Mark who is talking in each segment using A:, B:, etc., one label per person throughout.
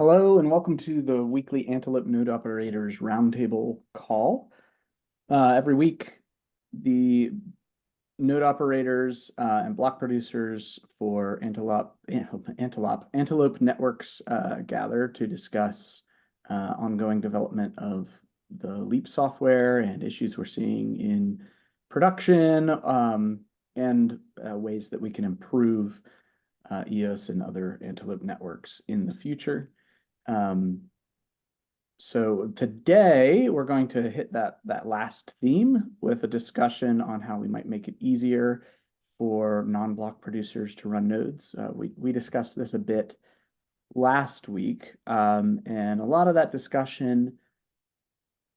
A: Hello and welcome to the weekly Antelope Node Operators Roundtable call. Every week, the node operators and block producers for Antelope networks gather to discuss ongoing development of the Leap software and issues we're seeing in production and ways that we can improve EOS and other Antelope networks in the future. So today we're going to hit that last theme with a discussion on how we might make it easier for non-block producers to run nodes. We discussed this a bit last week, and a lot of that discussion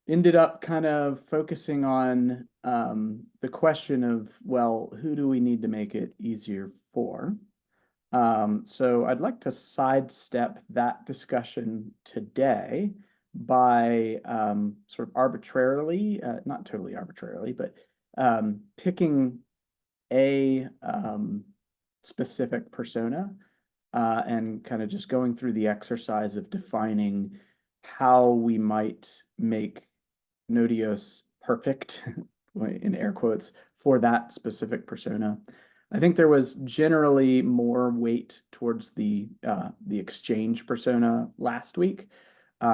A: ended up kind of focusing on the question of, well, who do we need to make it easier for? So I'd like to sidestep that discussion today by sort of arbitrarily, not totally arbitrarily, but picking a specific persona and kind of just going through the exercise of defining how we might make Node.EOS perfect, in air quotes, for that specific persona. I think there was generally more weight towards the exchange persona last week.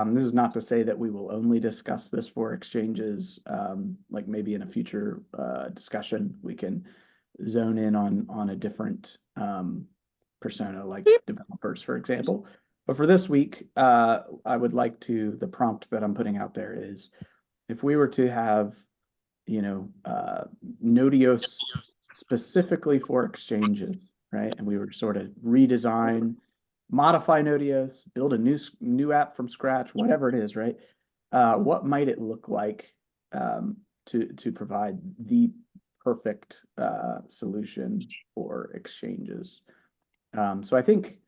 A: This is not to say that we will only discuss this for exchanges. Like maybe in a future discussion, we can zone in on a different persona, like developers, for example. But for this week, I would like to, the prompt that I'm putting out there is, if we were to have, Node.EOS specifically for exchanges, right? And we were sort of redesign, modify Node.EOS, build a new app from scratch, whatever it is, right? What might it look like to provide the perfect solution for exchanges? So I think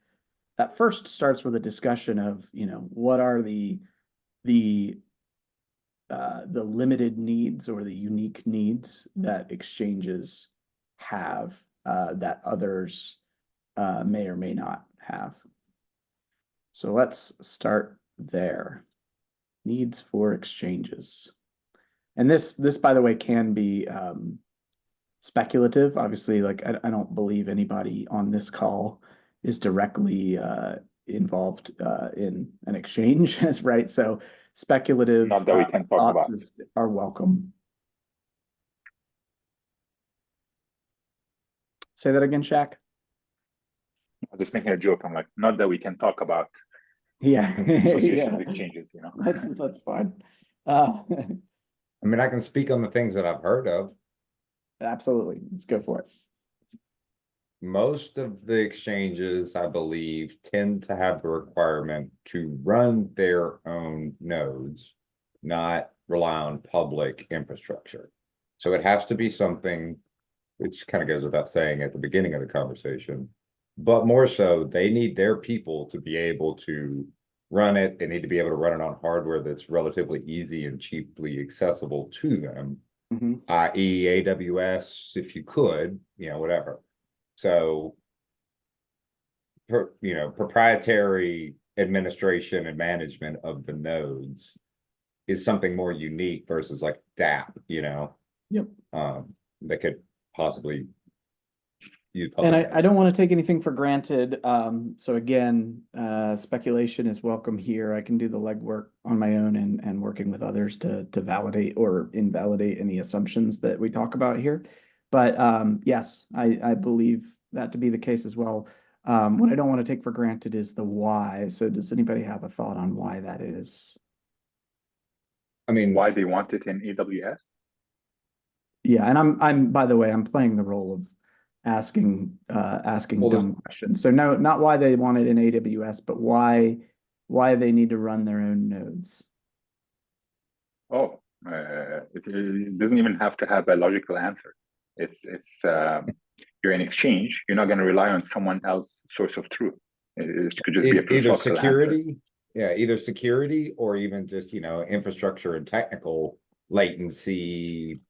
A: that first starts with a discussion of, what are the limited needs or the unique needs that exchanges have that others may or may not have. So let's start there. Needs for exchanges. And this, by the way, can be speculative. Obviously, like I don't believe anybody on this call is directly involved in an exchange, right? So speculative
B: Not that we can talk
A: thoughts
B: about.
A: are welcome. Say that again, Shaq.
B: I'm just making a joke. I'm like, not that we can talk about
A: Yeah,
B: association
A: yeah.
B: of exchanges,
A: That's fine.
C: I mean, I can speak on the things that I've heard of.
A: Absolutely. Let's go for it.
C: Most of the exchanges, I believe, tend to have the requirement to run their own nodes, not rely on public infrastructure. So it has to be something, which kind of goes without saying at the beginning of the conversation, but more so, they need their people to be able to run it. They need to be able to run it on hardware that's relatively easy and cheaply accessible to them, i.e. AWS, if you could, whatever. So, proprietary administration and management of the nodes is something more unique versus like DApp,
A: Yep.
C: That could possibly use
A: And
C: public.
A: I don't want to take anything for granted. So again, speculation is welcome here. I can do the legwork on my own and working with others to validate or invalidate any assumptions that we talk about here. But yes, I believe that to be the case as well. What I don't want to take for granted is the why. So does anybody have a thought on why that is?
C: I mean,
B: why they want it in AWS?
A: Yeah, and I'm by the way, I'm playing the role of asking dumb questions. So no, not why they want it in AWS, but why they need to run their own nodes.
B: Oh, it doesn't even have to have a logical answer. It's you're in exchange. You're not going to rely on someone else's source of truth. It could just be a philosophical
C: security.
B: answer.
C: Yeah, either security or even just infrastructure and technical latency,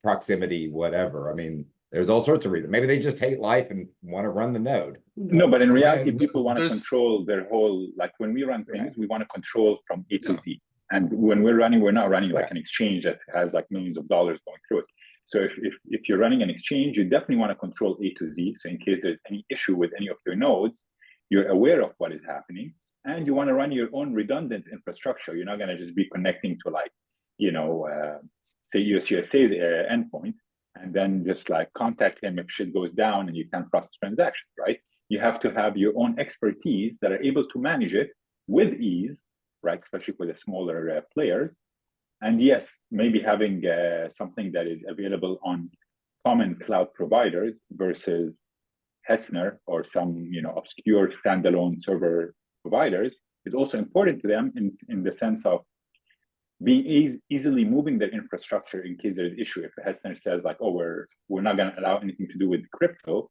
C: proximity, whatever. I mean, There's all sorts of reasons. Maybe they just hate life and want to run the node.
B: No, but in reality,
C: And
B: people want to
D: there's-
B: control their whole, like when we run things, we want to control from A to
D: Yeah.
B: Z. And when we're running, we're not running like
C: Right.
B: an exchange that has like millions of dollars going through it. So if you're running an exchange, you definitely want to control A to Z. So in case there's any issue with any of your nodes, you're aware of what is happening, and you want to run your own redundant infrastructure. You're not going to just be connecting to like, say USA's endpoint, and then just like contact him if shit goes down and you can't process transactions, right? You have to have your own expertise that are able to manage it with ease, right? Especially for the smaller players. And yes, maybe having something that is available on common cloud providers versus Hetzner or some obscure standalone server providers is also important to them in the sense of being easily moving their infrastructure in case there's an issue. If Hetzner says like, oh, we're not going to allow anything to do with crypto,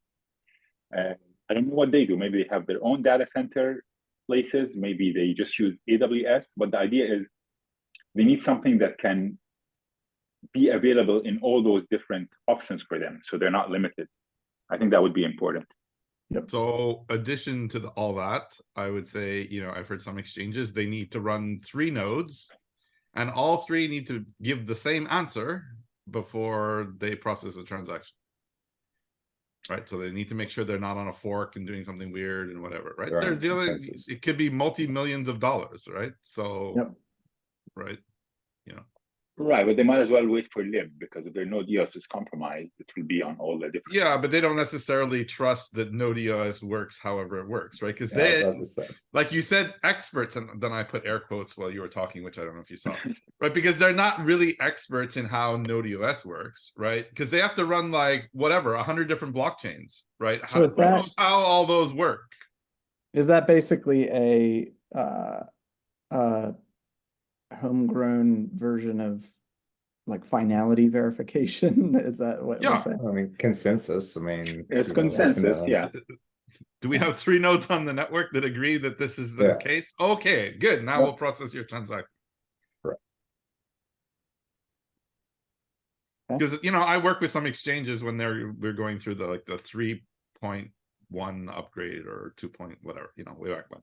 B: I don't know what they do. Maybe they have their own data center places. Maybe they just use AWS. But the idea is they need something that can be available in all those different options for them, so they're not limited. I think that would be important.
D: So addition to all that, I would say, I've heard some exchanges, they need to run 3 nodes and all 3 need to give the same answer before they process a transaction. Right. So they need to make sure they're not on a fork and doing something weird and whatever, right?
C: They're
D: They're
C: on
D: dealing,
C: consensus.
D: it could be multi-millions of dollars, right? So,
A: Yep.
D: right.
B: Right, but they might as well wait for lib, because if their node EOS is compromised, it will be on all the different.
D: Yeah, but they don't necessarily trust that Node EOS works however it works, right? Because
C: Yeah, I was
D: they,
C: about to say.
D: like you said, experts, and then I put air quotes while you were talking, which I don't know if you saw, right? Because they're not really experts in how Node EOS works, right? Because they have to run like whatever 100 different blockchains, right?
A: So is
D: Who
A: that-
D: knows how all those work?
A: Is that basically a homegrown version of like finality verification? Is that what
D: Yeah.
A: we're saying?
C: I mean, consensus. I mean,
B: It's
C: you know,
B: consensus,
C: you know.
B: yeah.
D: Do we have 3 nodes on the network that agree that this is the
C: Yeah.
D: case? Okay, good. Now
A: Yep.
D: we'll process your transaction.
C: Correct.
A: Okay.
D: Because I work with some exchanges when we're going through the 3.1 upgrade or 2 point whatever, way back when.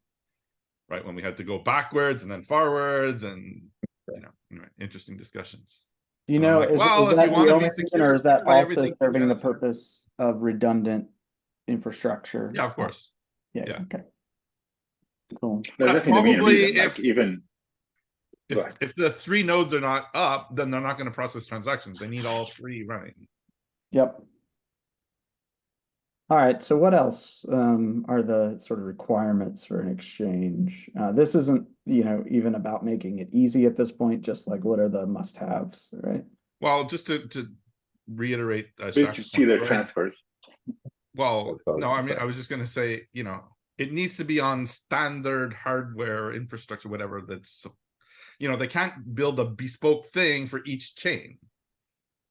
D: Right, when we had to go backwards and then forwards, and anyway, interesting discussions.
A: Do you
D: And I'm
A: know,
D: like,
A: is
D: well, if
A: that
D: you wanna
A: the
D: be
A: only reason,
D: secure,
A: or is that
D: lay
A: also
D: everything
A: serving the
D: together.
A: purpose of redundant infrastructure?
D: Yeah, of course.
A: Yeah,
D: yeah.
A: okay. Cool.
B: That's definitely the main
D: Probably
B: reason. Like even Go ahead.
D: If the 3 nodes are not up, then they're not going to process transactions. They need all 3 running.
A: Yep. All right, so what else are the sort of requirements for an exchange? This isn't, even about making it easy at this point, just like what are the must-haves, right?
D: Well, just to reiterate,
B: to
D: Shaq's
B: see
D: point,
B: their
D: right?
B: transfers.
D: Well,
C: That's what I was
D: no,
C: gonna
D: I mean,
C: say.
D: I was just going to say, it needs to be on standard hardware infrastructure, whatever that's, they can't build a bespoke thing for each chain.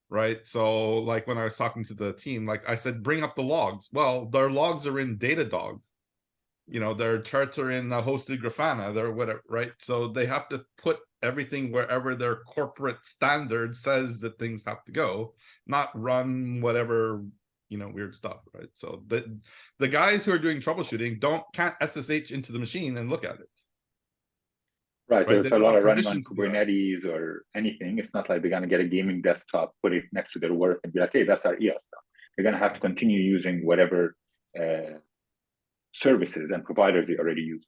D: Right. So like when I was talking to the team, like I said, bring up the logs. Well, their logs are in Datadog. Their charts are in hosted Grafana, they're whatever, right? So they have to put everything wherever their corporate standard says that things have to go, not run whatever, weird stuff, right? So the guys who are doing troubleshooting can't SSH into the machine and look at it.
B: Right,
D: Right,
B: there's
D: they
B: a
D: don't
B: lot
D: have
B: of running on
D: permission to do that.
B: Kubernetes or anything. It's not like they're gonna get a gaming desktop, put it next to their work, and be like, "Hey, that's our EOS stuff." They're gonna have to continue using whatever services and providers they already use.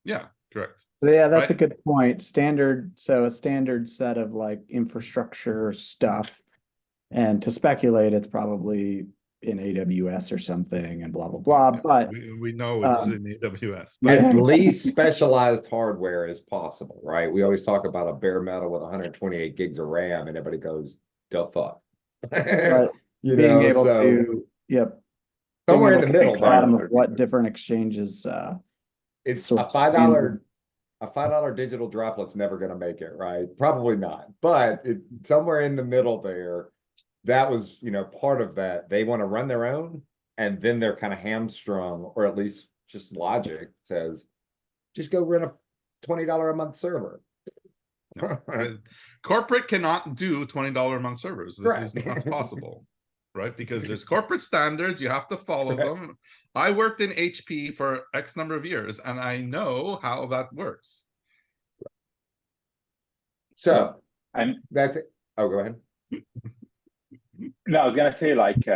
D: Yeah, correct.
A: Yeah, that's a
D: Right.
A: good point. So a standard set of like infrastructure stuff. And to speculate, it's probably in AWS or something and blah, blah, blah.
D: Yeah,
A: But
D: we know it's
A: um,
D: in AWS.
A: Yeah.
C: As least specialized hardware as possible, right? We always talk about a bare metal with 128 gigs of RAM, and everybody goes, "The fuck."
A: but
C: You
A: being
C: know,
A: able
C: so
A: to, yep.
C: somewhere
A: being
C: in
A: able
C: the
A: to
C: middle
A: get to the bottom
C: there,
A: of what different exchanges
C: it's
A: sort
C: a
A: of
C: $5 digital droplet's never going to make it, right? Probably not, but somewhere in the middle there, that was, part of that. They want to run their own, and then they're kind of hamstrung, or at least just logic says, just go run a $20 a month server.
D: No. Corporate cannot do $20 a month servers. This is
C: Right.
D: not possible. right? Because there's corporate standards, you have to follow them. I worked in HP for X number of years, and I know how that works.
C: So
B: And
C: that's it. Oh, go ahead.
B: no, I was gonna say like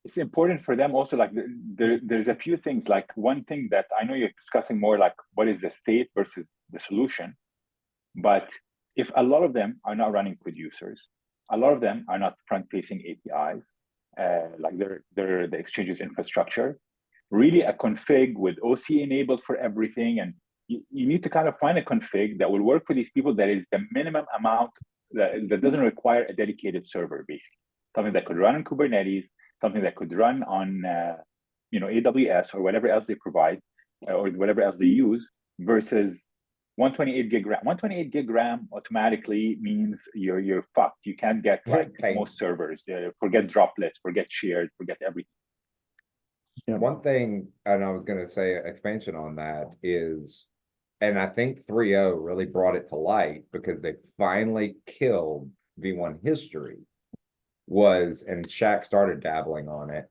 B: it's important for them also. Like there's a few things. Like one thing that I know you're discussing more like what is the state versus the solution, but if a lot of them are not running producers, a lot of them are not front-facing APIs, like they're the exchange's infrastructure. Really, a config with OC enabled for everything, and you need to kind of find a config that will work for these people. That is the minimum amount that doesn't require a dedicated server, basically something that could run on Kubernetes, something that could run on AWS or whatever else they provide or whatever else they use, versus 128 gig RAM. 128 gig RAM automatically means you're fucked. You can't get like most servers. Forget droplets, forget shared, forget everything.
A: Yep.
C: One thing, and I was going to say expansion on that is, and I think 3.0 really brought it to light because they finally killed V1 history was, and Shaq started dabbling on it,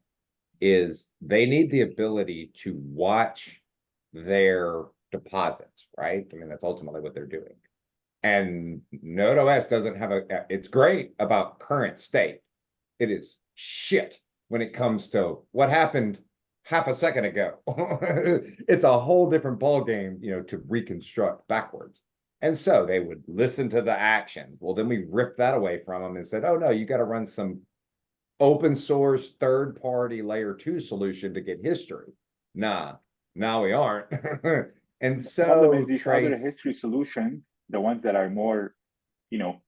C: is they need the ability to watch their deposits, right? I mean, that's ultimately what they're doing. And Node OS doesn't have it's great about current state. It is shit when it comes to what happened half a second ago. It's a whole different ballgame, to reconstruct backwards. And so they would listen to the action. Well, then we ripped that away from them and said, oh no, you got to run some open source third-party layer 2 solution to get history. Nah, now we aren't. And so
B: the problem is these other history solutions, the ones that are more,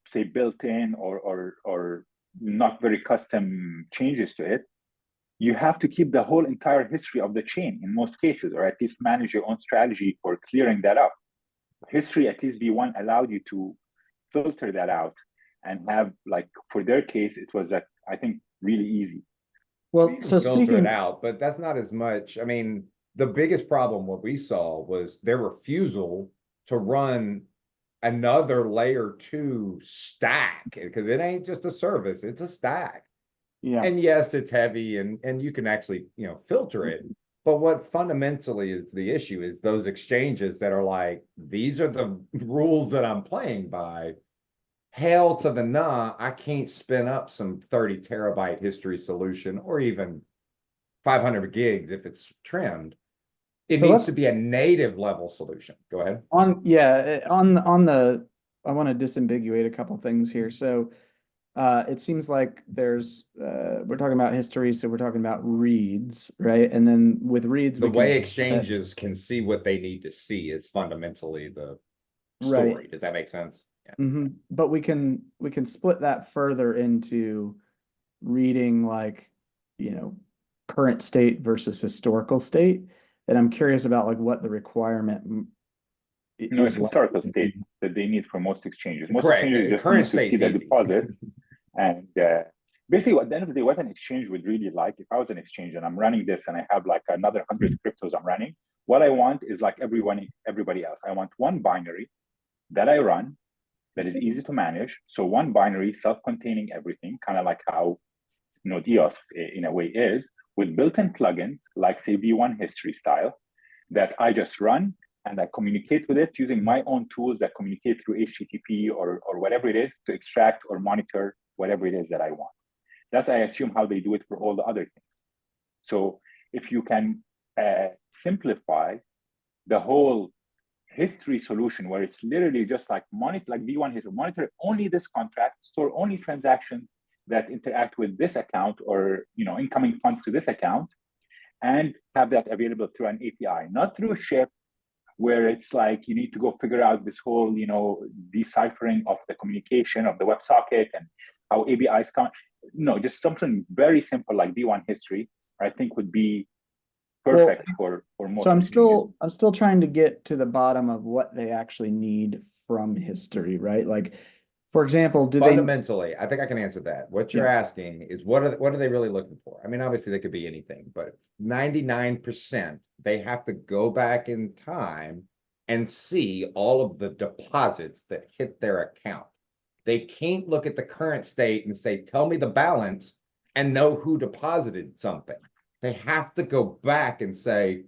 B: say built in or not very custom changes to it, you have to keep the whole entire history of the chain in most cases, or at least manage your own strategy for clearing that up. History, at least V1 allowed you to filter that out and have, like, for their case, it was, I think, really easy.
A: Well, so
C: filter
A: speaking
C: it out, but that's not as much. I mean, the biggest problem what we saw was their refusal to run another layer 2 stack, because it ain't just a service, it's a stack.
A: yeah.
C: And yes, it's heavy and you can actually, filter it. But what fundamentally is the issue is those exchanges that are like, these are the rules that I'm playing by. Hell to the nah, I can't spin up some 30 terabyte history solution or even 500 gigs if it's trimmed. It
A: So
C: needs to
A: let's-
C: be a native level solution. Go ahead.
A: on the I want to disambiguate a couple things here. So it seems like there's we're talking about history, so we're talking about reads, right? And then with reads,
C: The
A: we
C: way
A: can
C: exchanges can see what they need to see is fundamentally the
A: Right.
C: story. Does that make sense? Yeah.
A: Mhm. But we can split that further into reading, like, current state versus historical state. And I'm curious about like what the requirement
B: No, it's
A: is like.
B: historical state that they need for most exchanges. Most
C: Correct.
B: exchanges just
C: Current
B: need to see
C: state's
B: the
C: easy.
B: deposits. And basically, at the end of the day, what an exchange would really like, if I was an exchange and I'm running this and I have like another 100 cryptos I'm running, what I want is like everybody else. I want one binary that I run that is easy to manage. So one binary, self-containing everything, kind of like how Node EOS in a way is, with built-in plugins, like say V1 history style, that I just run and I communicate with it using my own tools that communicate through HTTP or whatever it is to extract or monitor whatever it is that I want. That's, I assume, how they do it for all the other things. So if you can simplify the whole history solution, where it's literally just like V1 history, monitor only this contract, store only transactions that interact with this account or incoming funds to this account, and have that available through an API, not through ship, where it's like you need to go figure out this whole deciphering of the communication of the WebSocket and how ABIs come. No, just something very simple like V1 history, I think would be perfect for most.
A: So I'm still trying to get to the bottom of what they actually need from history, right? Like, for example,
C: fundamentally, I think I can answer that. What you're asking is what are they really looking for? I mean, obviously they could be anything, but 99% they have to go back in time and see all of the deposits that hit their account. They can't look at the current state and say, tell me the balance and know who deposited something. They have to go back and say,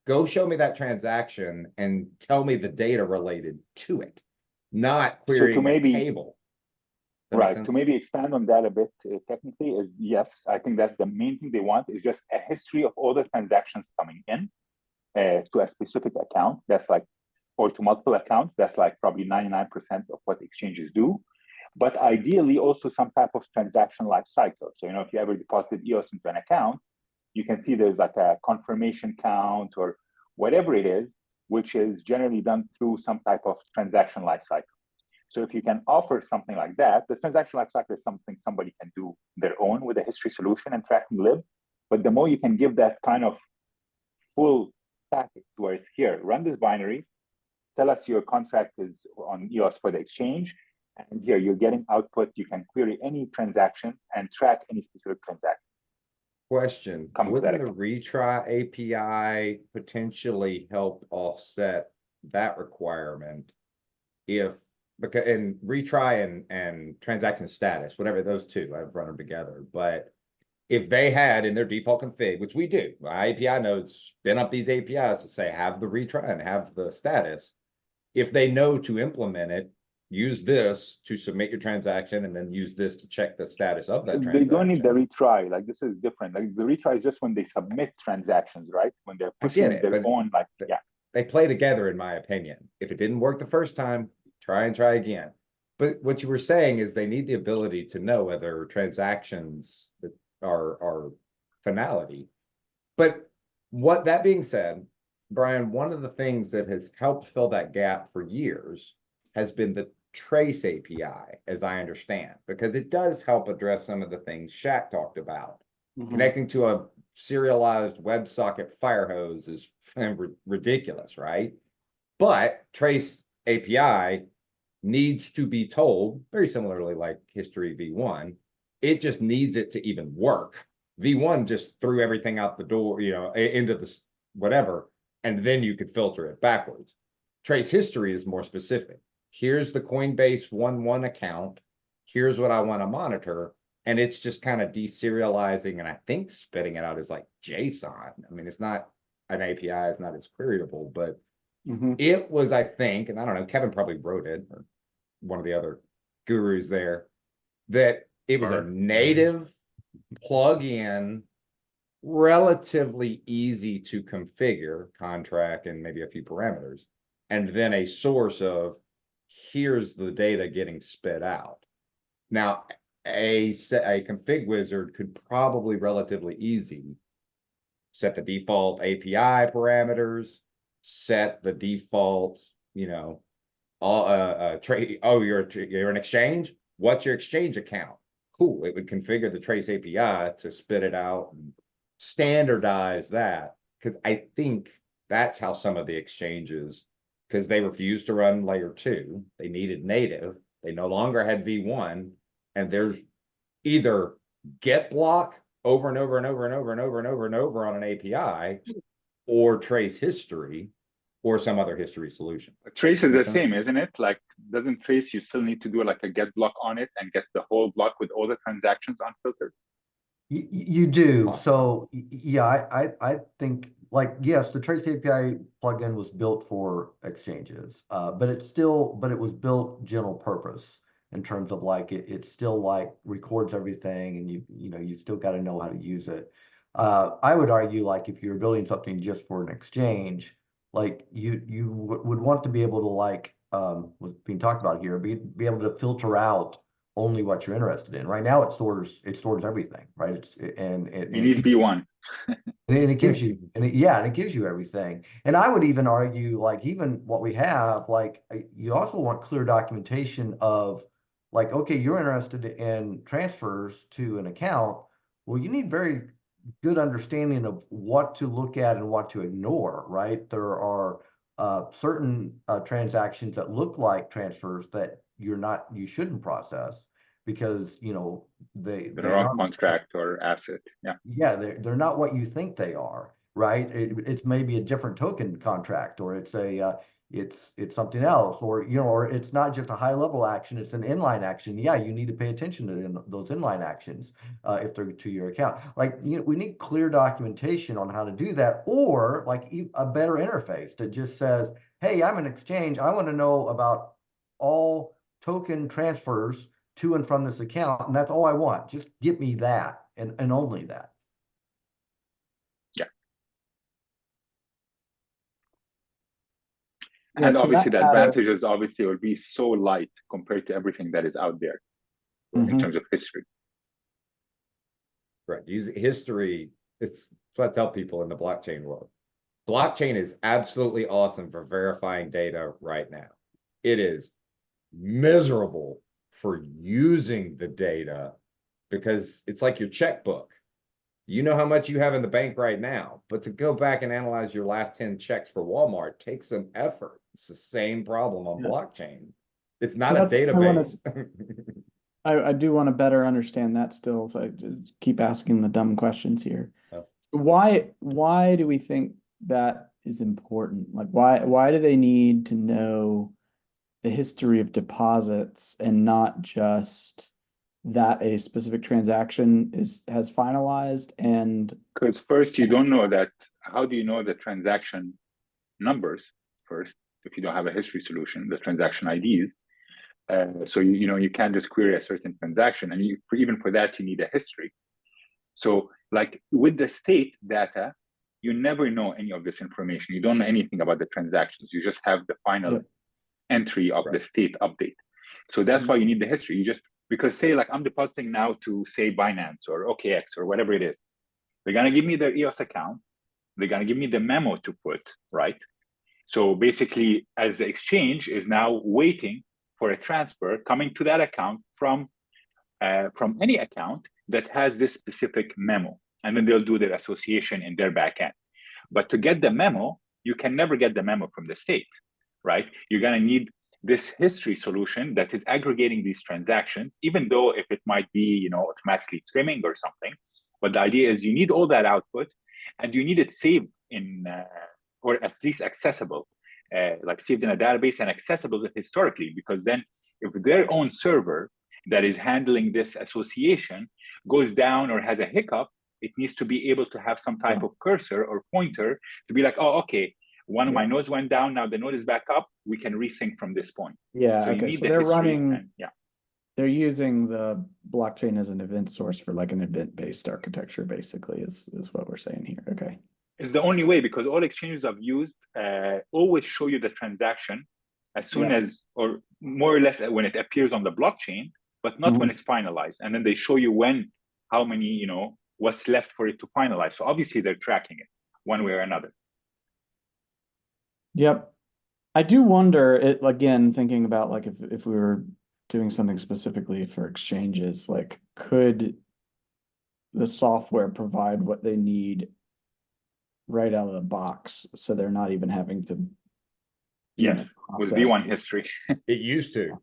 C: go show me that transaction and tell me the data related to it, not
B: So to
C: querying a
B: maybe,
C: table. That make
B: right,
C: sense?
B: to maybe expand on that a bit technically is, yes, I think that's the main thing they want, is just a history of all the transactions coming in to a specific account. That's like, or to multiple accounts. That's like probably 99% of what exchanges do. But ideally also some type of transaction life cycle. So, if you ever deposited EOS into an account, you can see there's like a confirmation count or whatever it is, which is generally done through some type of transaction life cycle. So if you can offer something like that, the transaction lifecycle is something somebody can do their own with a history solution and tracking lib. But the more you can give that kind of full package where it's here, run this binary, tell us your contract is on EOS for the exchange, and here you're getting output, you can query any transactions and track any specific transaction.
C: Question,
B: Come with
C: wouldn't
B: that
C: the retry API potentially help offset that requirement if, because, and retry and transaction status, whatever, those two, I've run them together, but if they had in their default config, which we do, my API nodes spin up these APIs to say, have the retry and have the status. If they know to implement it, use this to submit your transaction and then use this to check the status of that transaction.
B: They don't need the retry. Like, this is different. Like, the retry is just when they submit transactions, right? When they're
C: I
B: pushing
C: get it,
B: their
C: but
B: own, like, yeah.
C: they play together, in my opinion. If it didn't work the first time, try again. But what you were saying is they need the ability to know whether transactions are finality. But that being said, Brian, one of the things that has helped fill that gap for years has been the trace API, as I understand, because it does help address some of the things Shaq talked about. Connecting to a serialized WebSocket fire hose is ridiculous, right? But trace API needs to be told, very similarly like history V1, it just needs it to even work. V1 just threw everything out the door, into the whatever, and then you could filter it backwards. Trace history is more specific. Here's the Coinbase 1.1 account. Here's what I want to monitor. And it's just kind of deserializing and I think spitting it out as like JSON. I mean, it's not an API, it's not as queryable, but it was, I think, and I don't know, Kevin probably wrote it, or one of the other gurus there, that it was a native plug-in, relatively easy to configure contract and maybe a few parameters, and then a source of here's the data getting spit out. Now, a config wizard could probably relatively easy set the default API parameters, set the default, trade. Oh, you're an exchange. What's your exchange account? Cool. It would configure the trace API to spit it out and standardize that, because I think that's how some of the exchanges, because they refused to run layer 2, they needed native, they no longer had V1, and there's either get block over and over and over and over and over and over and over on an API, or trace history, or some other history solution.
B: Trace is the same, isn't it? Like, doesn't trace, you still need to do like a get block on it and get the whole block with all the transactions unfiltered?
E: You do. So yeah, I think, like, yes, the Trace API plugin was built for exchanges, but it was built general purpose in terms of like it still like records everything, and you still got to know how to use it. I would argue, like, if you're building something just for an exchange, like you would want to be able to, like, what's being talked about here, be able to filter out only what you're interested in. Right now, it stores everything, right?
B: You need V1.
E: And it gives you, it gives you everything. And I would even argue, like, even what we have, like, you also want clear documentation of, like, okay, you're interested in transfers to an account. Well, you need very good understanding of what to look at and what to ignore, right? There are certain transactions that look like transfers that you shouldn't process, because
B: They're on contract or asset. Yeah.
E: Yeah, they're not what you think they are. right? It's maybe a different token contract, or it's it's something else, or or it's not just a high level action, it's an inline action. Yeah, you need to pay attention to those inline actions if they're to your account. Like, we need clear documentation on how to do that, or like a better interface that just says, hey, I'm an exchange, I want to know about all token transfers to and from this account, and that's all I want. Just get me that, and only that.
A: Yeah,
B: And
A: to
B: obviously
A: that
B: the
A: matter,
B: advantages obviously will be so light compared to everything that is out there in
A: Mhm.
B: terms of history.
C: Right, use history, it's what I tell people in the blockchain world. Blockchain is absolutely awesome for verifying data right now. It is miserable for using the data because it's like your checkbook. You know how much you have in the bank right now, but to go back and analyze your last 10 checks for Walmart takes some effort. It's the same problem on
A: Yeah.
C: blockchain. It's
A: So
C: not a
A: that's I wanna-
C: database.
A: I do want to better understand that still, so I just keep asking the dumb questions here.
C: Oh.
A: Why do we think that is important? Like, why do they need to know the history of deposits and not just that a specific transaction has finalized and
B: Because first, you don't know that. How do you know the transaction numbers first if you don't have a history solution, the transaction IDs? So you can't just query a certain transaction, and even for that you need a history. So like with the state data, you never know any of this information. You don't know anything about the transactions. You just have the final
A: Yep.
B: entry of the state update. So that's why you need the history. You just, because say like I'm depositing now to say Binance or OKX or whatever it is. They're gonna give me their EOS account. They're gonna give me the memo to put, right? So basically, as the exchange is now waiting for a transfer coming to that account from any account that has this specific memo, and then they'll do their association in their backend. But to get the memo, you can never get the memo from the state, right? You're gonna need this history solution that is aggregating these transactions, even though if it might be, automatically trimming or something. But the idea is you need all that output, and you need it saved in, or at least accessible, like saved in a database and accessible historically, because then if their own server that is handling this association goes down or has a hiccup, it needs to be able to have some type of cursor or pointer to be like, oh, okay, one of my nodes went down, now the node is back up, we can resync from this point.
A: Yeah,
B: So you
A: okay.
B: need
A: So
B: the
A: they're
B: history
A: running,
B: and
A: they're using the blockchain as an event source for like an event-based architecture, basically, is what we're saying here. Okay.
B: it's the only way, because all exchanges I've used always show you the transaction as soon as, or more or less when it appears on the blockchain, but not when it's finalized. And then they show you how many, what's left for it to finalize. So obviously they're tracking it one way or another.
A: Yep. I do wonder, again, thinking about like if we were doing something specifically for exchanges, like could the software provide what they need right out of the box so they're not even having to
B: Yes, with
A: process
B: V1 history.
C: It used to.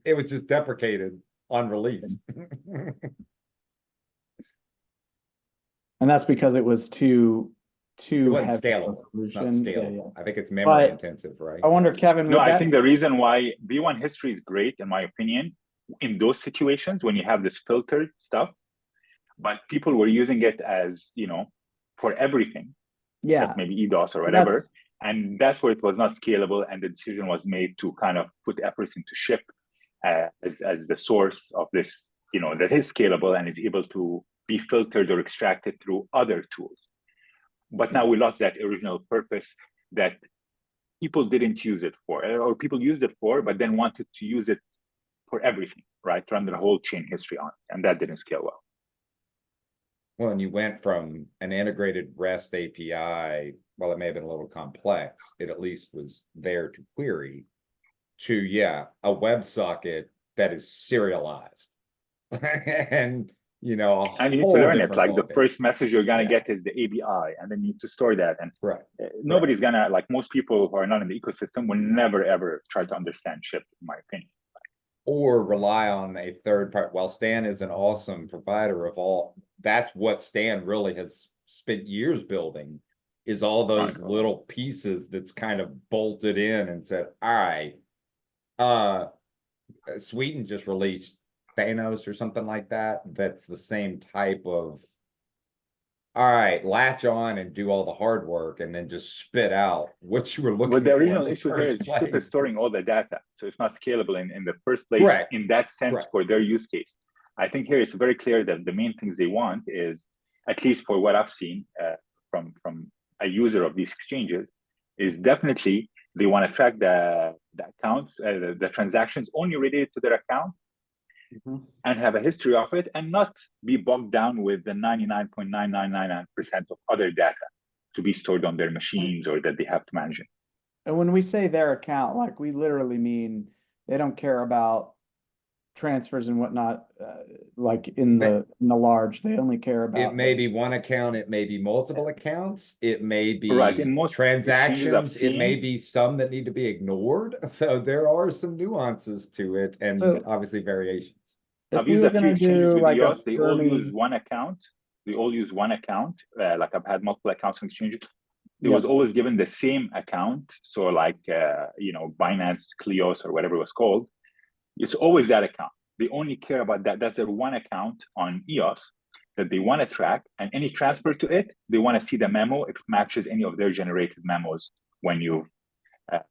C: It was just deprecated on release.
A: and that's because it was too
C: It wasn't
A: heavy of a
C: scalable. It's not
A: solution.
C: scalable. I think it's memory
A: But
C: intensive, right?
A: I wonder, Kevin,
B: No,
A: would
B: I
A: that
B: think the reason why V1 history is great, in my opinion, in those situations when you have this filtered stuff, but people were using it as, for everything, except maybe EDOS or whatever. And that's where it was not scalable. And the decision was made to kind of put efforts into SHIP as the source of this, that is scalable and is able to be filtered or extracted through other tools. But now we lost that original purpose that people didn't use it for, or people used it for, but then wanted to use it for everything, right? To run the whole chain history on it. And that didn't scale well.
C: Well, and you went from an integrated REST API, while it may have been a little complex, it at least was there to query, to, a WebSocket that is serialized. And,
B: And you need to learn it. Like the first message you're going to get is the ABI, and then you need to store that. And nobody's going to, like most people who are not in the ecosystem, will never, ever try to understand SHIP, in my opinion.
C: Or rely on a third part. While Stan is an awesome provider of all, that's what Stan really has spent years building is all those
B: Right.
C: little pieces that's kind of bolted in and said, all right, Sweden just released Thanos or something like that. That's the same type of, all right, latch on and do all the hard work and then just spit out what you were looking
B: But the
C: for in
B: original
C: the
B: issue here
C: first
B: is Chip is
C: place.
B: storing all the data, so it's not scalable in the first place
C: Correct.
B: in that sense
C: Correct.
B: for their use case. I think here it's very clear that the main things they want is, at least for what I've seen from a user of these exchanges, is definitely they want to track the accounts, the transactions only related to their account, and have a history of it, and not be bogged down with the 99.9999% of other data to be stored on their machines or that they have to manage it.
A: And when we say their account, like we literally mean they don't care about transfers and whatnot, like in the large, they only care about.
C: It may be one account, it may be multiple accounts, it may be
B: Right, in most exchanges I've
C: transactions, it may
B: seen-
C: be some that need to be ignored. So there are some nuances to it and
A: So-
C: obviously variations.
A: If
B: I've
A: we
B: used
A: were
B: a few
A: gonna
B: exchanges
A: do
B: with
A: like a
B: EOS. They all
A: Fermi,
B: use one account. They all use one account. Like I've had multiple accounts in exchanges. It
A: Yep.
B: was always given the same account. So like, Binance, Cleos, or whatever it was called. It's always that account. They only care about that. That's their one account on EOS that they want to track. And any transfer to it, they want to see the memo if it matches any of their generated memos when you,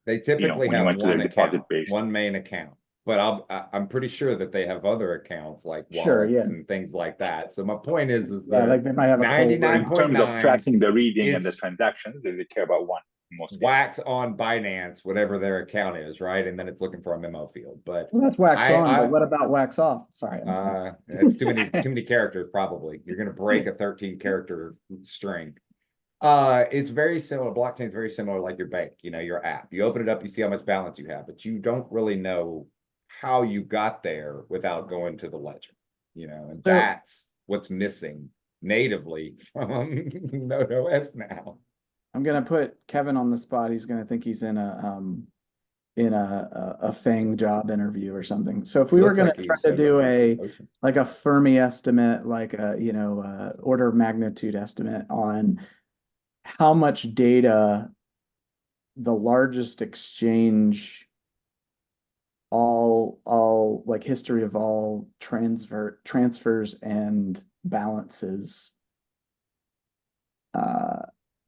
C: They typically
B: when you
C: have
B: went to their
C: one
B: deposit
C: account,
B: page.
C: one main account. But I'm pretty sure that they have other accounts like
A: Sure,
C: wallets
A: yeah.
C: and things like that. So my point is
A: yeah, like
C: that
A: they might have a cold.
B: In terms of
C: 99.9
B: tracking the reading and the
C: it's-
B: transactions, they care about one. Most cases.
C: wax on Binance, whatever their account is, right? And then it's looking for a memo field. But
A: Well, that's wax
C: I-
A: on,
C: I-
A: but what about wax off? Sorry. I'm sorry.
C: it's too many characters, probably. You're gonna break a 13 character string. It's very similar. Blockchain is very similar like your bank, your app. You open it up, you see how much balance you have, but you don't really know how you got there without going to the ledger, and
A: So-
C: that's what's missing natively from Node OS now.
A: I'm gonna put Kevin on the spot. He's gonna think he's in a FANG job interview or something. So if we were
C: Looks
A: gonna
C: like
A: try
C: he's
A: to do
C: in motion.
A: like a Fermi estimate, like order of magnitude estimate on how much data the largest exchange, all like history of all transfers and balances,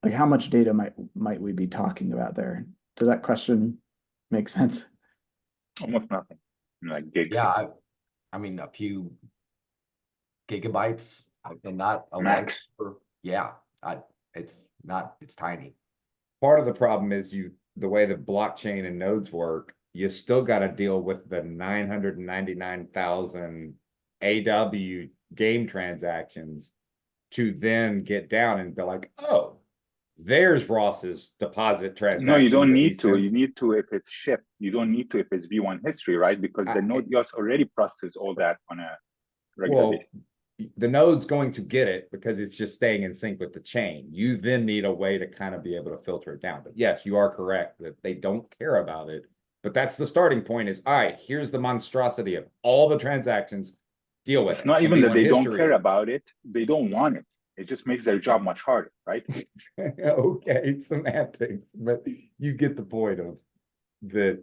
A: like how much data might we be talking about there? Does that question make sense?
B: Almost nothing. Like gigs.
E: Yeah, I mean, a few gigabytes and not a large
B: Max.
E: number. It's tiny.
C: Part of the problem is the way the blockchain and nodes work, you still got to deal with the 999,000 AW game transactions to then get down and be like, oh, there's Ross's deposit transaction.
B: No, you don't
C: that he
B: need to.
C: sent.
B: You need to if it's shipped. You don't need to if it's V1 history, right? Because the node EOS already processes all that on a regular
C: Well,
B: basis.
C: the node's going to get it because it's just staying in sync with the chain. You then need a way to kind of be able to filter it down. But yes, you are correct that they don't care about it. But that's the starting point is, all right, here's the monstrosity of all the transactions, deal with
B: It's
C: it.
B: not
C: And
B: even that
C: V1
B: they don't
C: history-
B: care about it. They don't want it. It just makes their job much harder, right?
C: Okay, semantics, but you get the point of that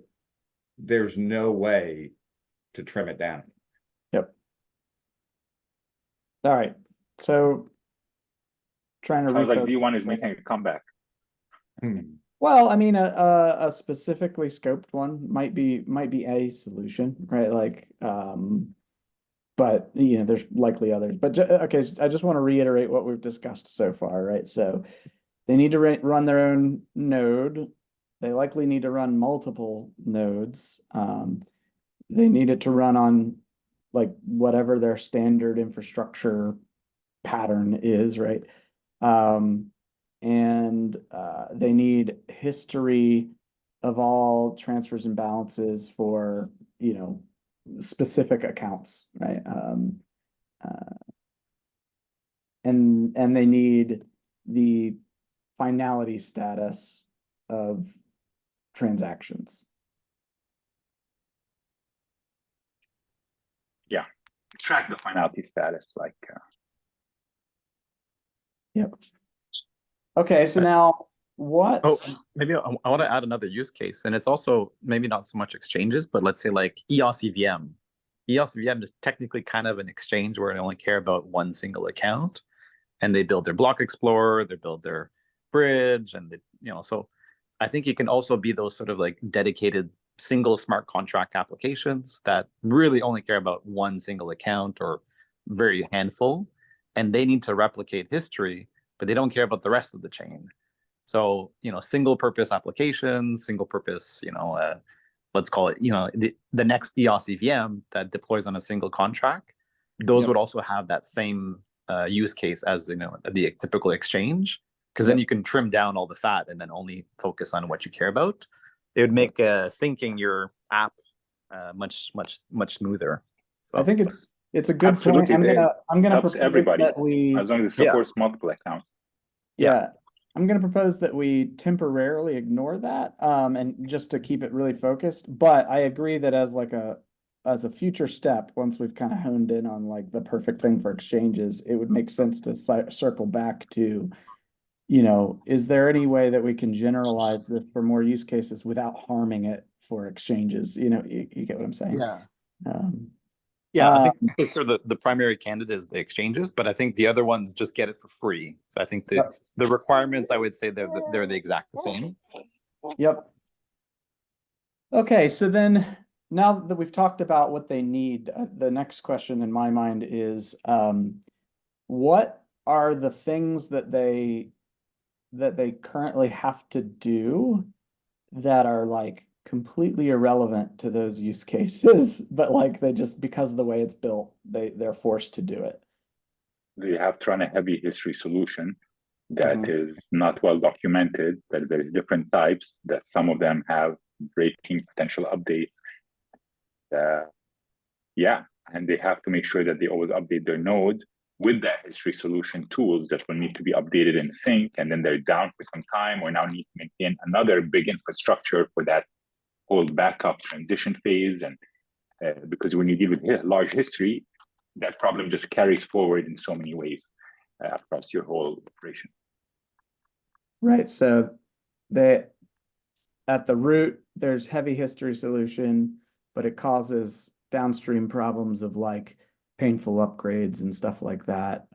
C: there's no way to trim it down.
A: Yep. All right. So trying to
B: Sounds like
A: refocus.
B: V1 is making a comeback.
A: Well, I mean, a specifically scoped one might be a solution, right? Like, but there's likely others. But okay, I just want to reiterate what we've discussed so far, right? So they need to run their own node. They likely need to run multiple nodes. They need it to run on like whatever their standard infrastructure pattern is, right? And they need history of all transfers and balances for, specific accounts, right? And they need the finality status of transactions.
B: Track the finality status, like
A: Yep. Okay, so now what?
F: Oh, maybe I want to add another use case, and it's also maybe not so much exchanges, but let's say like EOS EVM. EOS EVM is technically kind of an exchange where they only care about one single account, and they build their block explorer, they build their bridge, and so I think it can also be those sort of like dedicated single smart contract applications that really only care about one single account or very handful, and they need to replicate history, but they don't care about the rest of the chain. So, single purpose applications, single purpose, let's call it, the next EOS EVM that deploys on a single contract, those
A: Yep.
F: would also have that same use case as, the typical exchange, because then
A: Yep.
F: you can trim down all the fat and then only focus on what you care about. It would make syncing your app much, much, much smoother. So
A: I think it's a good
B: Absolutely,
A: point.
B: Dave.
A: I'm gonna
B: Helps
A: propose
B: everybody,
A: that we
B: as long as it
F: Yeah.
B: supports multiple accounts.
A: Yeah, I'm going to propose that we temporarily ignore that, and just to keep it really focused. But I agree that as a future step, once we've kind of honed in on like the perfect thing for exchanges, it would make sense to circle back to, is there any way that we can generalize this for more use cases without harming it for exchanges? You get what I'm saying?
F: yeah.
A: Um,
F: Yeah, I think for sure the primary candidate is the exchanges, but I think the other ones just get it for free. So I think the requirements, I would say they're the exact same.
A: Yep. Okay, so then now that we've talked about what they need, the next question in my mind is, what are the things that they currently have to do that are like completely irrelevant to those use cases, but like they just, because of the way it's built, they're forced to do it.
B: They have to run a heavy history solution that
A: Mhm.
B: is not well documented, that there's different types, that some of them have breaking potential updates. And they have to make sure that they always update their node with that history solution tools that will need to be updated in sync, and then they're down for some time, or now need to maintain another big infrastructure for that whole backup transition phase. And because when you deal with large history, that problem just carries forward in so many ways across your whole operation.
A: Right, so at the root, there's heavy history solution, but it causes downstream problems of like painful upgrades and stuff like that,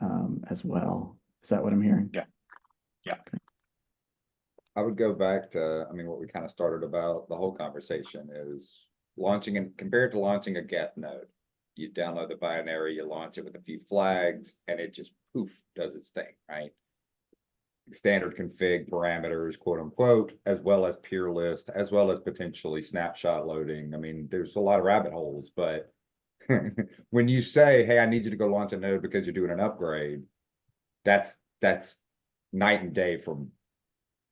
A: as well. Is that what I'm hearing?
B: Yeah.
C: I would go back to, what we kind of started about the whole conversation is launching, and compared to launching a get node, you download the binary, you launch it with a few flags, and it just poof does its thing, right? Standard config parameters, quote unquote, as well as peer list, as well as potentially snapshot loading. There's a lot of rabbit holes, but when you say, hey, I need you to go launch a node because you're doing an upgrade, that's night and day from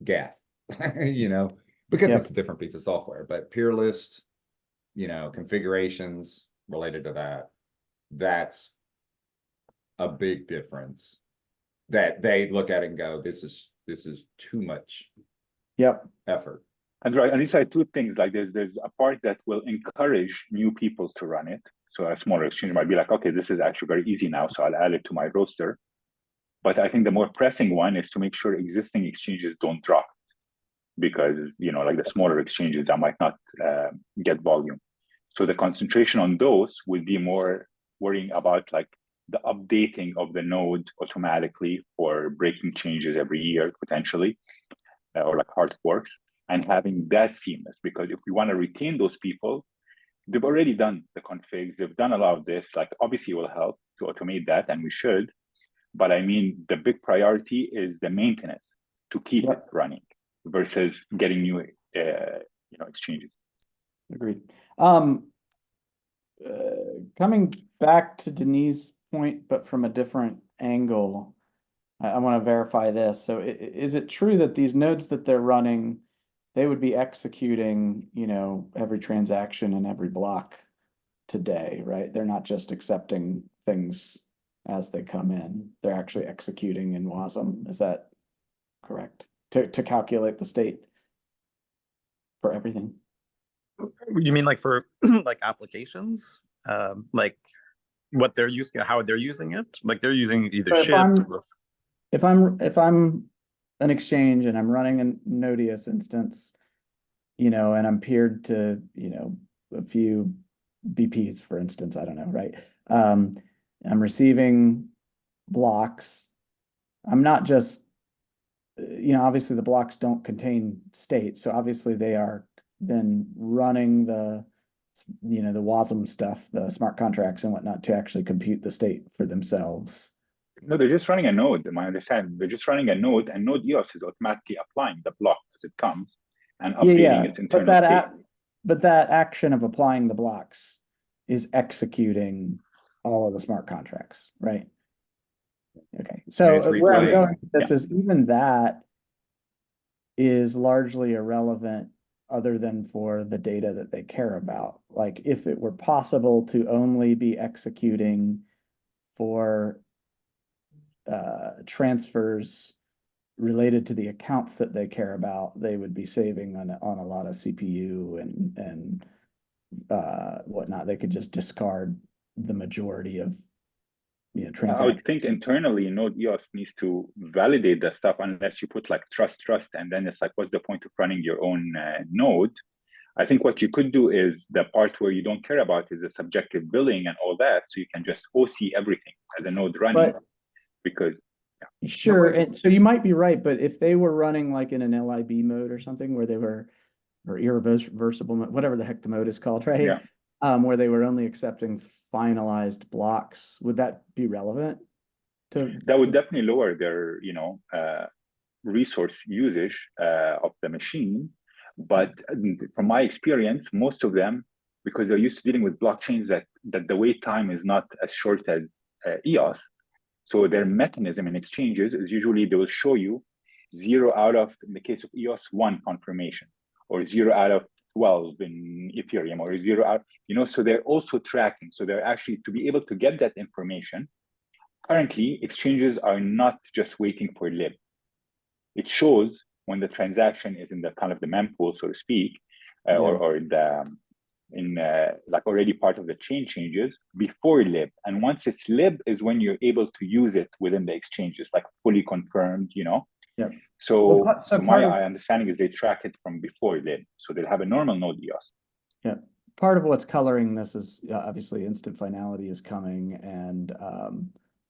C: Geth, because
A: Yep.
C: it's a different piece of software. But peer list, configurations related to that's a big difference that they look at and go, this is too much
A: Yep.
C: effort.
B: And right, and these are two things. Like there's a part that will encourage new people to run it. So a smaller exchange might be like, okay, this is actually very easy now, so I'll add it to my roster. But I think the more pressing one is to make sure existing exchanges don't drop, because like the smaller exchanges that might not get volume. So the concentration on those will be more worrying about like the updating of the node automatically for breaking changes every year potentially, or like hard forks, and having that seamless. Because if we want to retain those people, they've already done the configs, they've done a lot of this. Like obviously it will help to automate that, and we should. But the big priority is the maintenance to keep it running versus getting new exchanges.
A: Agreed. Coming back to Denise's point, but from a different angle, I want to verify this. So is it true that these nodes that they're running, they would be executing, every transaction and every block today, right? They're not just accepting things as they come in. They're actually executing in WASM. Is that correct? To calculate the state for everything?
F: You mean like for like applications, like what they're using, how they're using it? Like they're using either
A: But
F: ship.
A: if I'm an exchange and I'm running a Node.js instance, and I'm peered to, a few BPs, for instance, I don't know, right? I'm receiving blocks. I'm not just, obviously the blocks don't contain state. So obviously they are then running the WASM stuff, the smart contracts and whatnot to actually compute the state for themselves.
B: No, they're just running a node. My understanding, they're just running a node, and Node EOS is automatically applying the block as it comes and updating its internal state.
A: But that action of applying the blocks is executing all of the smart contracts, right? Okay, so
C: it's
A: where I'm
C: replaying.
A: going with this is even that is largely irrelevant other than for the data that they care about. Like if it were possible to only be executing for transfers related to the accounts that they care about, they would be saving on a lot of CPU and whatnot. They could just discard the majority of
B: I
A: transactions.
B: would think internally Node EOS needs to validate that stuff unless you put like trust, and then it's like, what's the point of running your own node? I think what you could do is the part where you don't care about is the subjective billing and all that, so you can just OC everything as a node running, because
A: sure, and so you might be right, but if they were running like in an LIB mode or something where they were, or irreversible mode, whatever the heck the mode is called, right?
B: Yeah.
A: Where they were only accepting finalized blocks, would that be relevant?
B: That would definitely lower their, resource usage of the machine. But from my experience, most of them, because they're used to dealing with blockchains that the wait time is not as short as EOS, so their mechanism in exchanges is usually they will show you 0 out of, in the case of EOS, 1 confirmation, or 0 out of 12 in Ethereum, or 0 out, so they're also tracking. So they're actually, to be able to get that information, currently exchanges are not just waiting for lib. It shows when the transaction is in the kind of the mempool, so to speak, or in like already part of the chain changes before lib. And once it's lib is when you're able to use it within the exchanges, like fully confirmed,
A: Yeah.
B: So,
A: So
B: my understanding is they track it from before lib. So they'll have a normal node EOS.
A: Yeah. Part of what's coloring this is obviously instant finality is coming, and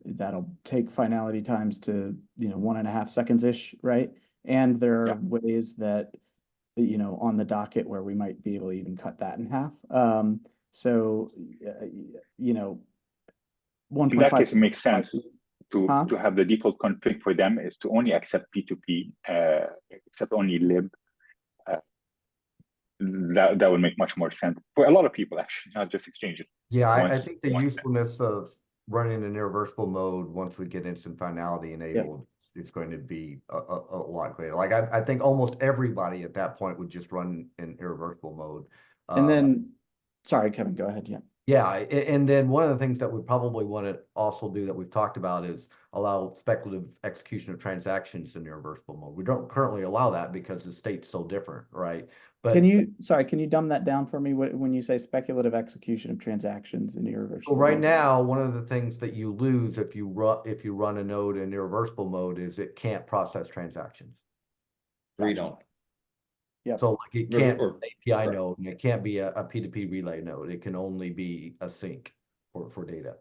A: that'll take finality times to 1.5 seconds ish, right? And there are ways that on the docket where we might be able to even cut that in half. So 1.5.
B: In that case, it makes sense to have the default config for them is to only accept P2P, accept only lib. That would make much more sense for a lot of people, actually, not just exchanges.
E: Yeah, I think the usefulness of running in irreversible mode once we get instant finality enabled is going to be a lot greater. Like I think almost everybody at that point would just run in irreversible mode.
A: And then, sorry, Kevin, go ahead.
E: Yeah, and then one of the things that we probably want to also do that we've talked about is allow speculative execution of transactions in irreversible mode. We don't currently allow that because the state's so different, right? But
A: can you dumb that down for me when you say speculative execution of transactions in irreversible
E: mode? Right now, one of the things that you lose if you run a node in irreversible mode is it can't process transactions.
C: Read on.
A: Yeah.
E: So like it can't be an API node, and it can't be a P2P relay node. It can only be a sink for data.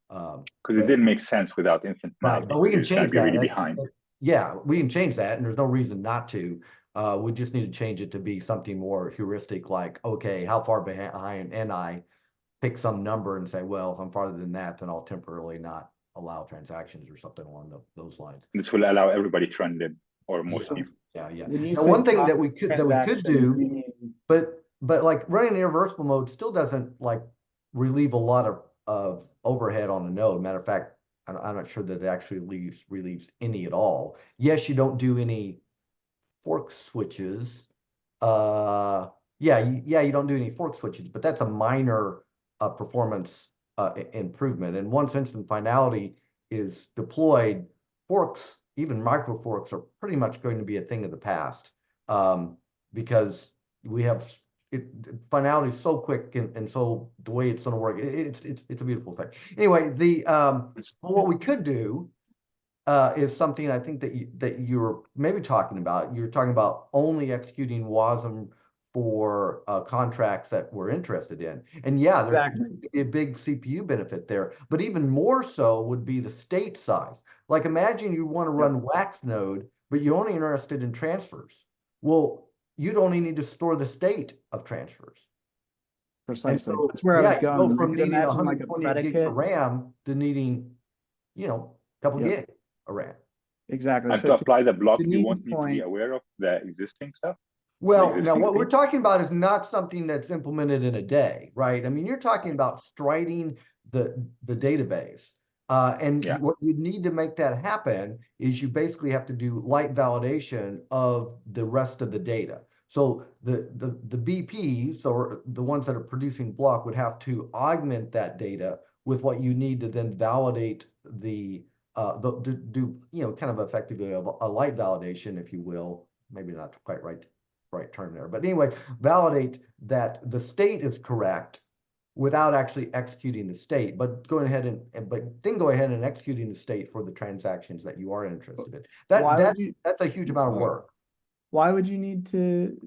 B: Because it didn't make sense without instant finality.
E: Right, but we can change that.
B: Really behind.
E: Yeah, we can change that, and there's no reason not to. We just need to change it to be something more heuristic, like, okay, how far behind, and I pick some number and say, well, if I'm farther than that, then I'll temporarily not allow transactions or something along those lines.
B: This will allow everybody to run lib, or most people.
E: Yeah.
A: Now,
E: one thing that we could do, but like running in irreversible mode still doesn't like relieve a lot of overhead on the node. Matter of fact, I'm not sure that it actually relieves any at all. Yes, you don't do any fork switches. You don't do any fork switches, but that's a minor performance improvement. And once instant finality is deployed, forks, even micro forks, are pretty much going to be a thing of the past, because we have finality is so quick, and so the way it's going to work, it's a beautiful thing. Anyway, what we could do is something I think that you were maybe talking about. You're talking about only executing WASM for contracts that we're interested in. And yeah, there's
A: Exactly.
E: a big CPU benefit there, but even more so would be the state size. Like imagine you want to run wax node, but you're only interested in transfers. Well, you'd only need to store the state of transfers. And
A: Precisely.
E: so,
A: That's where I was
E: yeah, you
A: going.
E: go
A: I
E: from
A: could
E: needing
A: imagine like a
E: 128 gigs of
A: predicate.
E: RAM to needing, a couple
A: Yep.
E: gigs of RAM.
A: Exactly.
B: And
A: So
B: to apply the block, you
A: Denise's
B: want me to be
A: point,
B: aware of the existing stuff?
E: Well, now
B: existing
E: what we're
B: state?
E: talking about is not something that's implemented in a day, right? I mean, you're talking about striding the database. And
B: Yeah.
E: what you need to make that happen is you basically have to do light validation of the rest of the data. So the BPs, or the ones that are producing block, would have to augment that data with what you need to then validate do kind of effectively a light validation, if you will. Maybe not quite right term there. But anyway, validate that the state is correct without actually executing the state, but going ahead then go ahead and executing the state for the transactions that you are interested in. That's a huge amount of work.
A: Why would you need to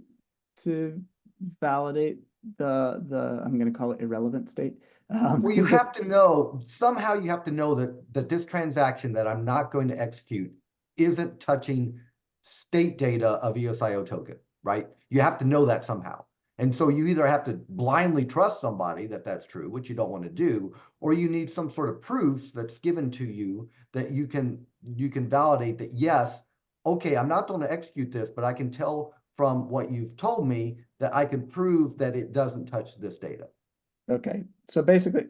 A: validate the I'm going to call it irrelevant state?
E: Well, you have to know, somehow you have to know that this transaction that I'm not going to execute isn't touching state data of EOSIO token, right? You have to know that somehow. And so you either have to blindly trust somebody that that's true, which you don't want to do, or you need some sort of proofs that's given to you that you can validate that, yes, okay, I'm not going to execute this, but I can tell from what you've told me that I can prove that it doesn't touch this data.
A: Okay. So basically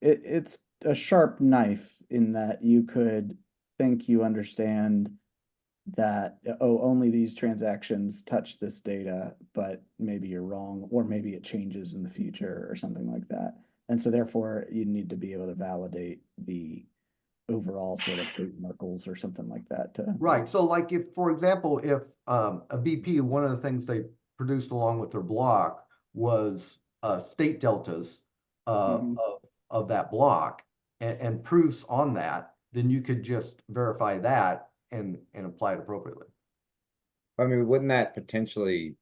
A: it's a sharp knife in that you could think you understand that, oh, only these transactions touch this data, but maybe you're wrong, or maybe it changes in the future or something like that. And so therefore you need to be able to validate the overall sort of state markers or something like that to.
E: Right. So like if, for example, if a BP, one of the things they produced along with their block was state deltas of that block and proofs on that, then you could just verify that and apply it appropriately.
C: I mean, wouldn't that potentially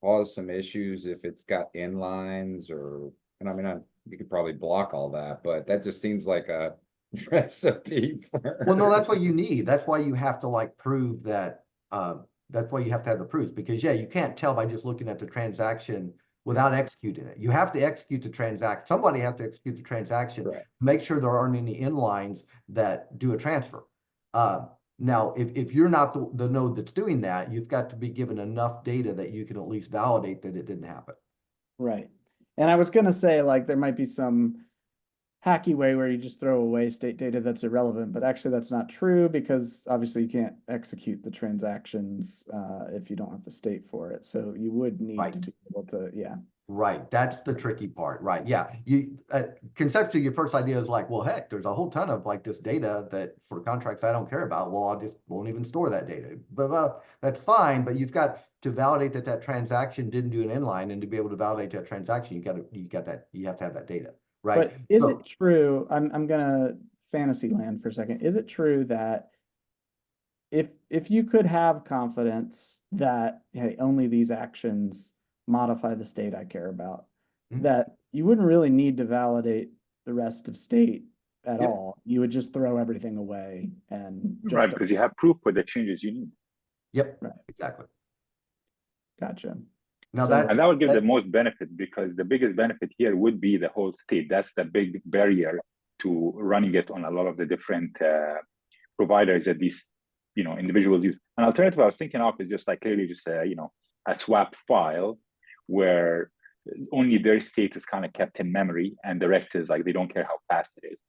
C: cause some issues if it's got inlines and I mean, you could probably block all that, but that just seems like a recipe for.
E: Well, no, that's what you need. That's why you have to like prove that, that's why you have to have the proofs, because yeah, you can't tell by just looking at the transaction without executing it. You have to execute the transaction. Somebody has to execute the transaction,
C: Right.
E: make sure there aren't any inlines that do a transfer. Now, if you're not the node that's doing that, you've got to be given enough data that you can at least validate that it didn't happen.
A: Right. And I was going to say, like, there might be some hacky way where you just throw away state data that's irrelevant, but actually that's not true, because obviously you can't execute the transactions if you don't have the state for it. So you would need to be able to,
E: Right, that's the tricky part, right? Yeah, you conceptually, your first idea is like, well, heck, there's a whole ton of like this data that for contracts I don't care about. Well, I just won't even store that data. But that's fine. But you've got to validate that that transaction didn't do an inline, and to be able to validate that transaction, you have to have that data, right?
A: But is it true? I'm gonna fantasy land for a second. Is it true that if you could have confidence that, hey, only these actions modify the state I care about, that you wouldn't really need to validate the rest of state at all? You would just throw everything away and just
B: right, because you have proof for the changes you need.
E: Yep,
A: right.
E: Exactly.
A: Gotcha.
E: Now
B: And that would give the most benefit, because the biggest benefit here would be the whole state. That's the big barrier to running it on a lot of the different providers that these individuals use. An alternative I was thinking of is just like clearly just a swap file where only their state is kind of kept in memory, and the rest is like they don't care how fast it is.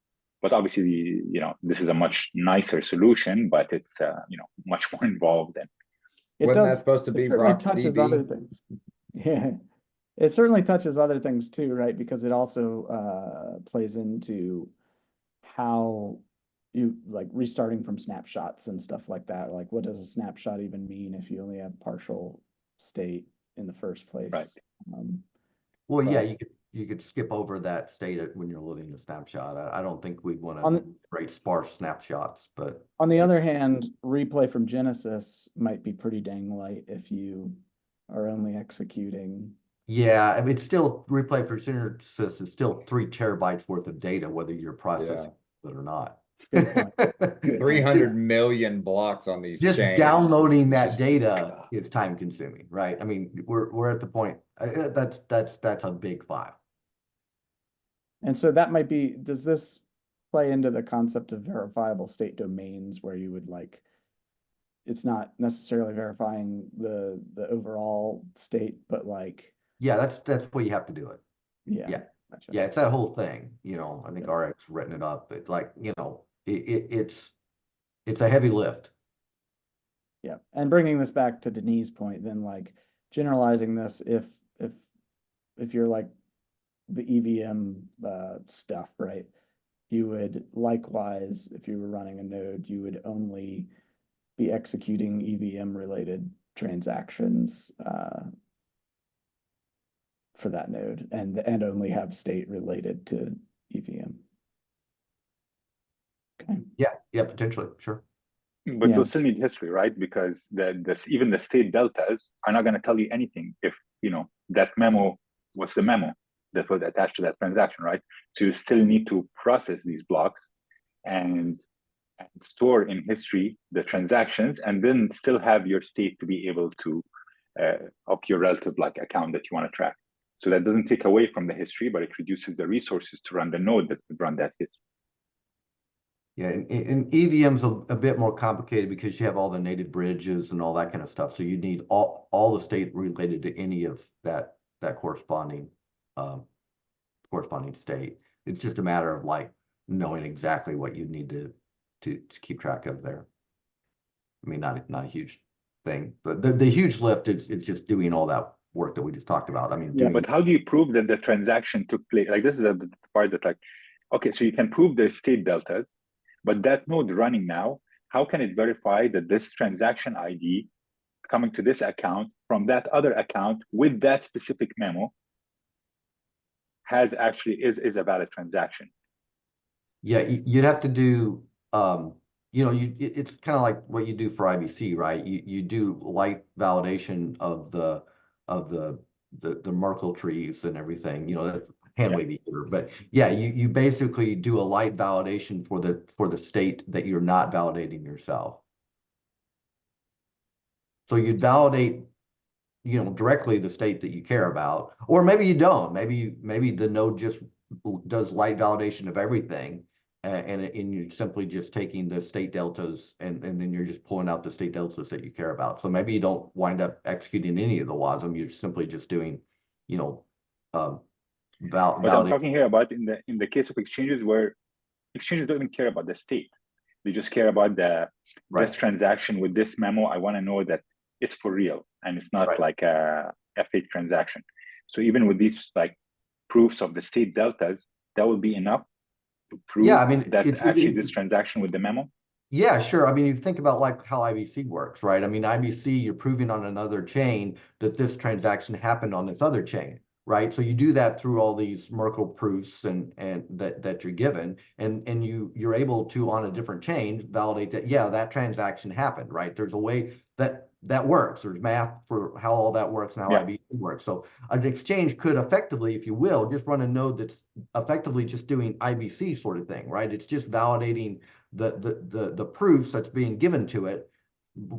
B: But obviously, this is a much nicer solution, but it's much more involved. And
C: wasn't that supposed to be
A: certainly
C: Rock's
A: touches
C: DB?
A: other things. Yeah, it certainly touches other things too, right? Because it also plays into how you like restarting from snapshots and stuff like that. Like, what does a snapshot even mean if you only have partial state in the first place?
B: Right.
E: Well, yeah, could skip over that state when you're loading the snapshot. I don't think we'd want to
A: On,
E: create sparse snapshots, but
A: on the other hand, replay from Genesis might be pretty dang light if you are only executing.
E: yeah, I mean, it's still replay for Genesis is still 3 terabytes worth of data, whether you're processing it or not.
A: Good point.
C: 300 million blocks on these
E: Just
C: chains.
E: downloading that
C: Just-
E: data is time consuming, right? I mean, we're at the point that's a big file.
A: And so that might be, does this play into the concept of verifiable state domains where you would like, it's not necessarily verifying the overall state, but like,
E: Yeah, that's where you have to do it.
A: yeah.
E: Yeah.
A: Gotcha.
E: Yeah, it's that whole thing, I think RX written it up. It's like, it's a heavy lift.
A: Yeah, and bringing this back to Denise's point, then like generalizing this, if you're like the EVM stuff, right? You would likewise, if you were running a node, you would only be executing EVM related transactions for that node, and only have state related to EVM. Okay.
E: Yeah, potentially, sure.
B: But
A: Yeah.
B: you'll still need history, right? Because even the state deltas are not going to tell you anything if that memo was the memo that was attached to that transaction, right? So you still need to process these blocks and store in history the transactions, and then still have your state to be able to of your relative account that you want to track. So that doesn't take away from the history, but it reduces the resources to run the node that would run that history.
E: Yeah, and EVM's a bit more complicated because you have all the native bridges and all that kind of stuff. So you need all the state related to any of that corresponding state. It's just a matter of knowing exactly what you need to keep track of there. I mean, not a huge thing, but the huge lift is just doing all that work that we just talked about. I mean,
B: Yeah, but how do you prove that the transaction took place? Like, this is the part that okay, so you can prove the state deltas, but that node running now, how can it verify that this transaction ID coming to this account from that other account with that specific memo is a valid transaction?
E: Yeah, you'd have to do it's kind of like what you do for IBC, right? You do light validation of the Merkle trees and everything, that's hand wavy here, but yeah, you basically do a light validation for the state that you're not validating yourself. So you'd validate directly the state that you care about, or maybe you don't. Maybe the node just does light validation of everything, and you're simply just taking the state deltas and then you're just pulling out the state deltas that you care about. So maybe you don't wind up executing any of the WASM. You're simply just doing,
B: But I'm talking here about in the case of exchanges where exchanges don't even care about the state. They just care about this transaction with this memo. I want to know that it's for real and it's not like a fake transaction. So even with these proofs of the state deltas, that will be enough to prove that this transaction with the memo.
E: Yeah, sure. I mean, you think about how IBC works, right? I mean, IBC, you're proving on another chain that this transaction happened on this other chain, right? So you do that through all these Merkle proofs and that you're given, and you're able to, on a different chain, validate that, yeah, that transaction happened, right? There's a way that works. There's math for how all that works and how IBC works. So an exchange could effectively, if you will, just run a node that's effectively just doing IBC sort of thing, right? It's just validating the proofs that's being given to it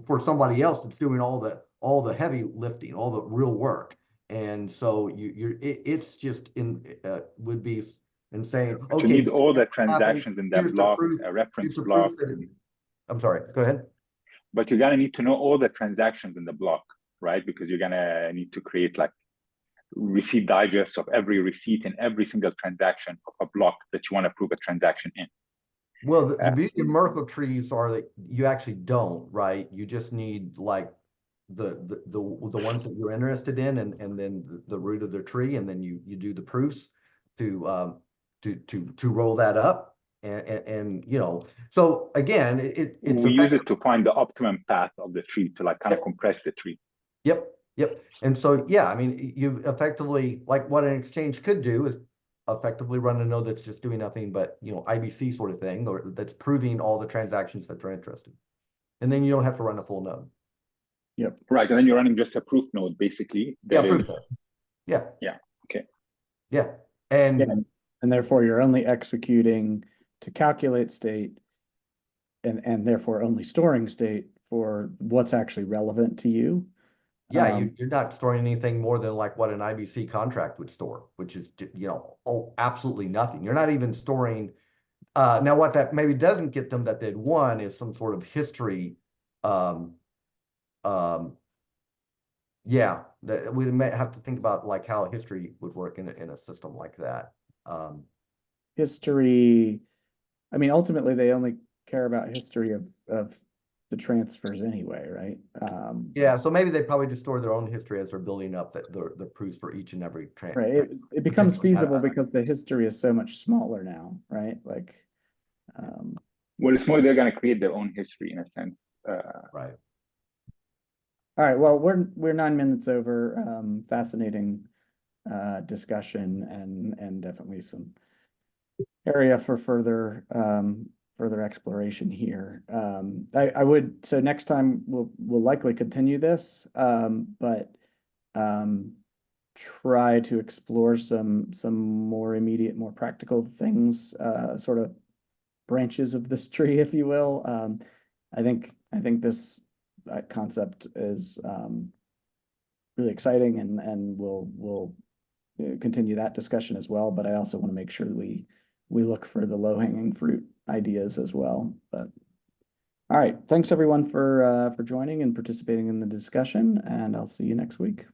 E: for somebody else that's doing all the heavy lifting, all the real work. And so it's just would be in saying,
B: okay, you need all the transactions in that block, a reference block.
E: I'm sorry, go ahead.
B: But you're gonna need to know all the transactions in the block, right? Because you're gonna need to create receipt digests of every receipt in every single transaction of a block that you want to prove a transaction in.
E: Well, the beauty of Merkle trees are that you actually don't, right? You just need the ones that you're interested in, and then the root of the tree, and then you do the proofs to roll that up, and so again, we
B: use it to find the optimum path of the tree to kind of compress the tree.
E: Yep. Yep. And so, yeah, I mean, you effectively, like what an exchange could do is effectively run a node that's just doing nothing but, you know, IBC sort of thing, or that's proving all the transactions that they're interested. And then you don't have to run a full node.
B: Right, and then you're running just a proof node, basically.
E: Yeah,
B: that
E: proof
B: is-
E: node. Yeah.
B: Yeah, okay.
E: Yeah.
A: Yeah,
E: And
A: and therefore you're only executing to calculate state and therefore only storing state for what's actually relevant to you.
E: yeah,
A: Um,
E: you're not storing anything more than like what an IBC contract would store, which is, you know, absolutely nothing. You're not even storing. Now what that maybe doesn't get them that they'd won is some sort of history. Um, yeah, that we may have to think about like how history would work in a system like that.
A: History, I mean, ultimately they only care about history of the transfers anyway, right?
E: Yeah, so maybe they probably just store their own history as they're building up the proofs for each and every
A: Right. It becomes
E: potentially,
A: feasible because the history is so much smaller now, right? Like,
B: Well, it's more they're going to create their own history in a sense.
E: right.
A: all right. Well, we're 9 minutes over. Fascinating discussion and definitely some area for further exploration here. I would, so next time we'll likely continue this, but try to explore some more immediate, more practical things, sort of branches of this tree, if you will. I think this concept is really exciting, and we'll continue that discussion as well. But I also want to make sure we look for the low-hanging fruit ideas as well. But all right, thanks everyone for joining and participating in the discussion, and I'll see you next week.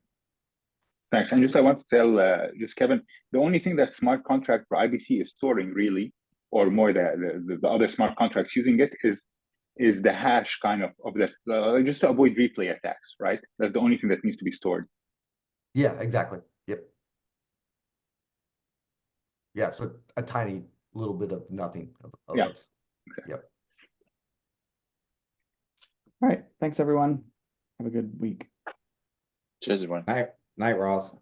B: Thanks. And just I want to tell just Kevin, the only thing that smart contract for IBC is storing really, or more the other smart contracts using it is the hash kind of that, just to avoid replay attacks, right? That's the only thing that needs to be stored.
E: Yeah, exactly. Yep. Yeah, so a tiny little bit of nothing.
B: Yeah.
E: Yep.
A: All right, thanks everyone. Have a good week.
F: Cheers, everyone.
C: Night, Ross.